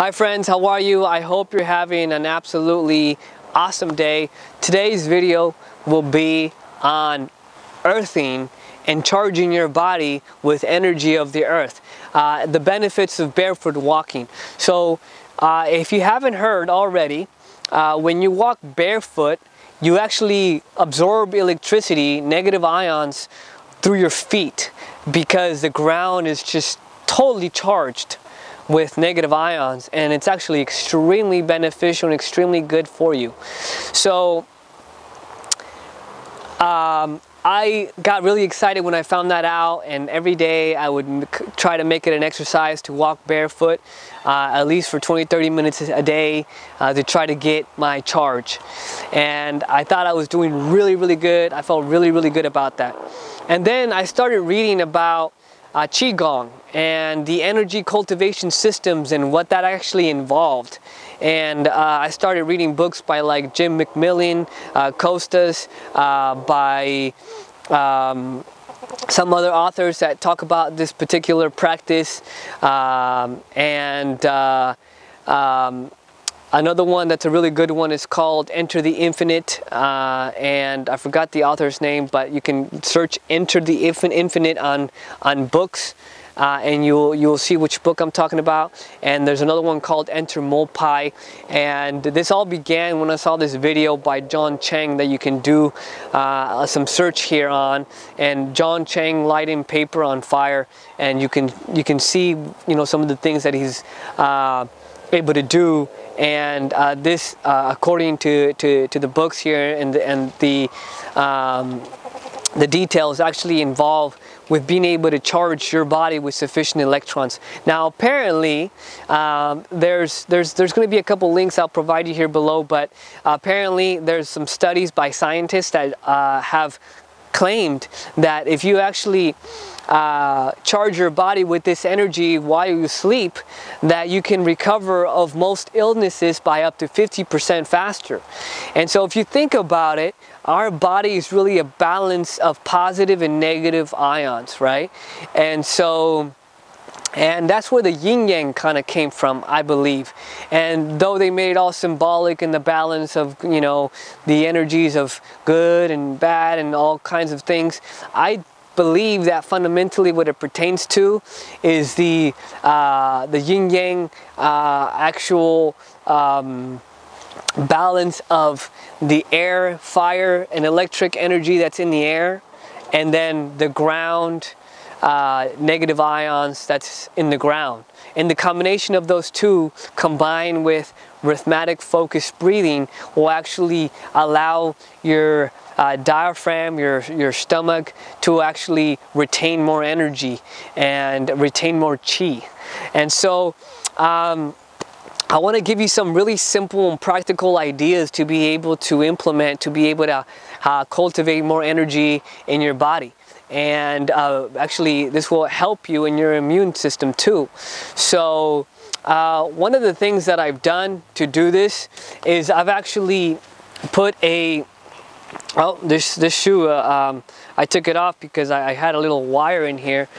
Hi friends, how are you? I hope you're having an absolutely awesome day. Today's video will be on earthing and charging your body with energy of the earth. The benefits of barefoot walking. So if you haven't heard already, when you walk barefoot, you actually absorb electricity, negative ions, through your feet because the ground is just totally charged with negative ions, and it's actually extremely beneficial and extremely good for you. So I got really excited when I found that out, and every day I would try to make it an exercise to walk barefoot at least for 20-30 minutes a day to try to get my charge. And I thought I was doing really good. I felt really good about that. And then I started reading about Qigong and the energy cultivation systems and what that actually involved. And I started reading books by like Jim McMillan, Costas, by some other authors that talk about this particular practice, another one that's a really good one is called Enter the Infinite, and I forgot the author's name, but you can search Enter the Infinite on books, and you'll see which book I'm talking about. And there's another one called Enter Mopai, and this all began when I saw this video by John Chang that you can do some search here on, and John Chang lighting paper on fire, and you can see some of the things that he's able to do. And this, according to the books here and the details, actually involve with being able to charge your body with sufficient electrons. Now, apparently, there's going to be a couple links I'll provide you here below, but apparently there's some studies by scientists that have claimed that if you actually charge your body with this energy while you sleep, that you can recover of most illnesses by up to 50% faster. And so if you think about it, our body is really a balance of positive and negative ions, right? And so, and that's where the yin yang kind of came from, I believe. And though they made it all symbolic in the balance of, the energies of good and bad and all kinds of things, I believe that fundamentally what it pertains to is the yin yang actual balance of the air, fire, and electric energy that's in the air, and then the ground, negative ions that's in the ground. And the combination of those two combined with rhythmic focused breathing will actually allow your diaphragm, your stomach, to actually retain more energy and retain more chi. And so I want to give you some really simple and practical ideas to be able to implement, to be able to cultivate more energy in your body. And actually this will help you in your immune system too. So one of the things that I've done to do this is I've actually put this shoe, I took it off because I had a little wire in here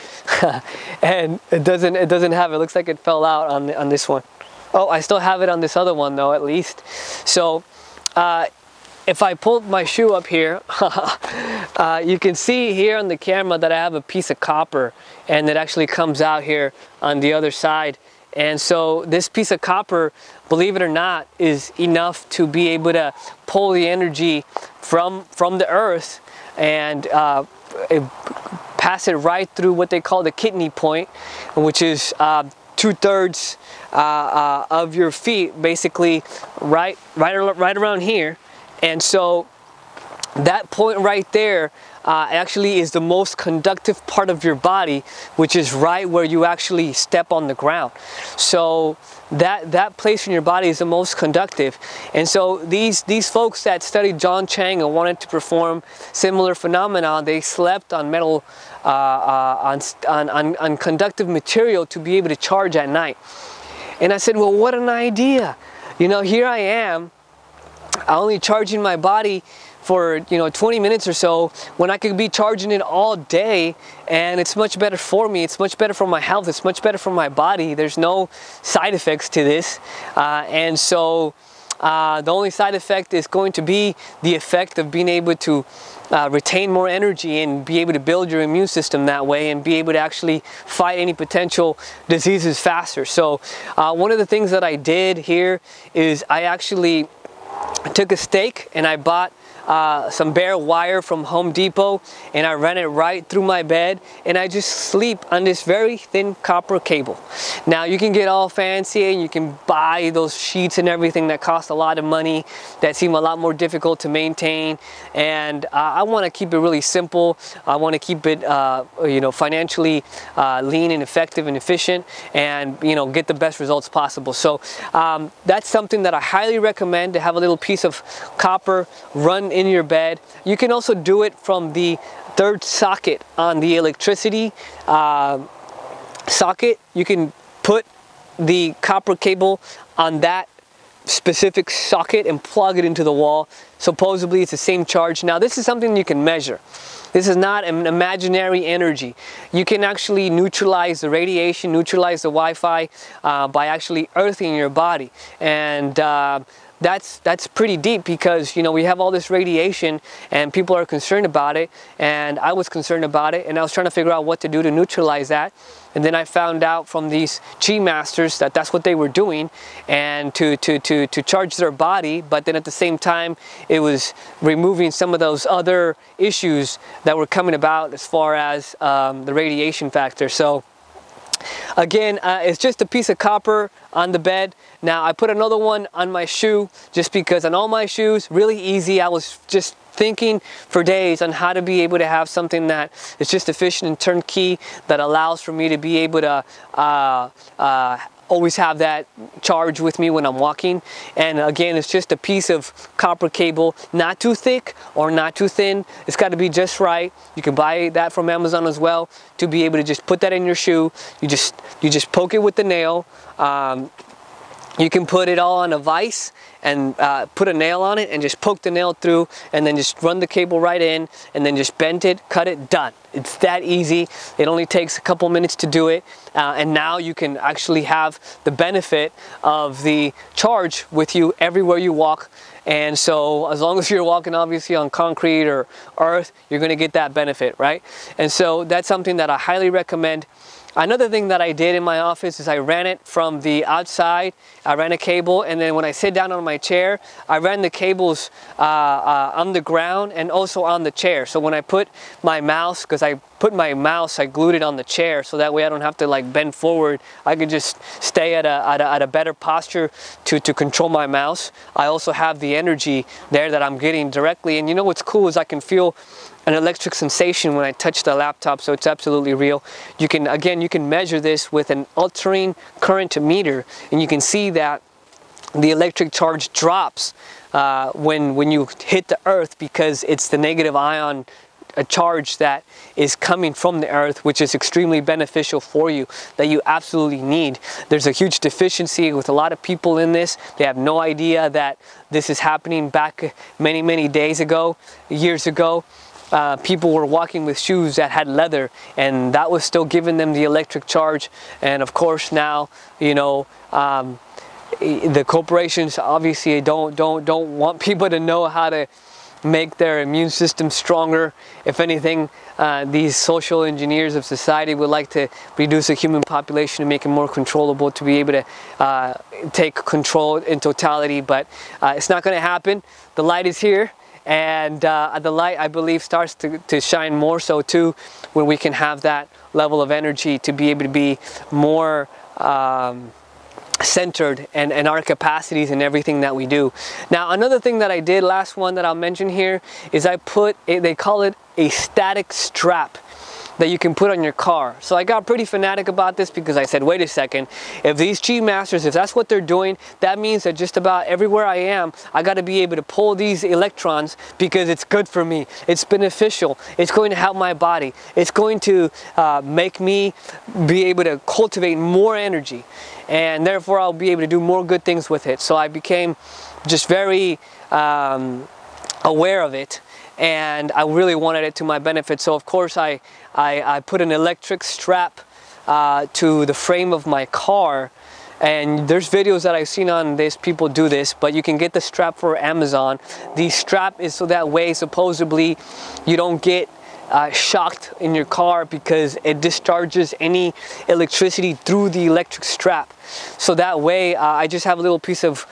and it doesn't have, it looks like it fell out on this one. Oh, I still have it on this other one though, at least. So if I pull my shoe up here, you can see here on the camera that I have a piece of copper, and it actually comes out here on the other side. And so this piece of copper, believe it or not, is enough to be able to pull the energy from the earth and pass it right through what they call the kidney point, which is 2/3 of your feet, basically right around here. And so that point right there actually is the most conductive part of your body, which is right where you actually step on the ground. So that place in your body is the most conductive. And so these folks that studied John Chang and wanted to perform similar phenomena, they slept on metal, on conductive material to be able to charge at night. And I said, well, what an idea. Here I am, only charging my body for 20 minutes or so when I could be charging it all day, and it's much better for me. It's much better for my health. It's much better for my body. There's no side effects to this, and so the only side effect is going to be the effect of being able to retain more energy and be able to build your immune system that way and be able to actually fight any potential diseases faster. So one of the things that I did here is I actually took a stake and I bought some bare wire from Home Depot, and I ran it right through my bed, and I just sleep on this very thin copper cable. Now you can get all fancy and you can buy those sheets and everything that cost a lot of money, that seem a lot more difficult to maintain, and I want to keep it really simple. I want to keep it financially lean and effective and efficient, and get the best results possible. So that's something that I highly recommend, to have a little piece of copper run in your bed. You can also do it from the third socket on the electricity socket. You can put the copper cable on that specific socket and plug it into the wall. Supposedly it's the same charge. Now this is something you can measure. This is not an imaginary energy. You can actually neutralize the radiation, neutralize the Wi-Fi by actually earthing your body. And that's pretty deep, because we have all this radiation and people are concerned about it, and I was concerned about it, and I was trying to figure out what to do to neutralize that. And then I found out from these chi masters that that's what they were doing, and to charge their body, but then at the same time it was removing some of those other issues that were coming about as far as the radiation factor. So again, it's just a piece of copper on the bed. Now I put another one on my shoe, just because on all my shoes, really easy. I was just thinking for days on how to be able to have something that is just efficient and turnkey, that allows for me to be able to always have that charge with me when I'm walking. And again, it's just a piece of copper cable, not too thick or not too thin. It's got to be just right. You can buy that from Amazon as well, to be able to just put that in your shoe. You just poke it with the nail. You can put it all on a vise and put a nail on it and just poke the nail through, and then just run the cable right in, and then just bend it, cut it, done. It's that easy. It only takes a couple minutes to do it, and now you can actually have the benefit of the charge with you everywhere you walk. And so as long as you're walking obviously on concrete or earth, you're going to get that benefit, right? And so that's something that I highly recommend. Another thing that I did in my office is I ran it from the outside. I ran a cable, and then when I sit down on my chair, I ran the cables on the ground and also on the chair. So when I put my mouse, because I glued it on the chair, so that way I don't have to like bend forward. I could just stay at a better posture to control my mouse. I also have the energy there that I'm getting directly, and what's cool is I can feel an electric sensation when I touch the laptop, so it's absolutely real. You can measure this with an altering current meter, and you can see that the electric charge drops when you hit the earth, because it's the negative ion charge that is coming from the earth, which is extremely beneficial for you, that you absolutely need. There's a huge deficiency with a lot of people in this. They have no idea that this is happening back many days ago, years ago. People were walking with shoes that had leather, and that was still giving them the electric charge. And of course now, the corporations obviously don't want people to know how to make their immune system stronger. If anything, these social engineers of society would like to reduce the human population and make it more controllable, to be able to take control in totality. But it's not going to happen. The light is here. And the light, I believe, starts to shine more so too when we can have that level of energy to be able to be more centered and our capacities in everything that we do. Now, another thing that I did, last one that I'll mention here, is I put, they call it a static strap that you can put on your car. So I got pretty fanatic about this, because I said, wait a second, if these chi masters, if that's what they're doing, that means that just about everywhere I am, I got to be able to pull these electrons, because it's good for me, it's beneficial, it's going to help my body, it's going to make me be able to cultivate more energy, and therefore I'll be able to do more good things with it. So I became just very aware of it, and I really wanted it to my benefit. So of course I put an electric strap to the frame of my car. And there's videos that I've seen on this, people do this, but you can get the strap for Amazon. The strap is so that way, supposedly, you don't get shocked in your car because it discharges any electricity through the electric strap. So that way, I just have a little piece of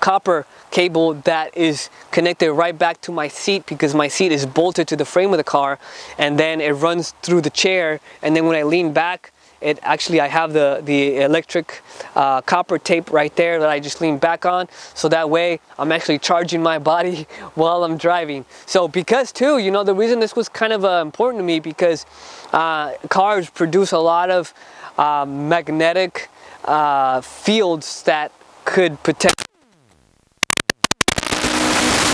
copper cable that is connected right back to my seat, because my seat is bolted to the frame of the car, and then it runs through the chair, and then when I lean back, I have the electric copper tape right there that I just lean back on, so that way I'm actually charging my body while I'm driving. So because too, you know, the reason this was kind of important to me, because cars produce a lot of magnetic fields that could potentially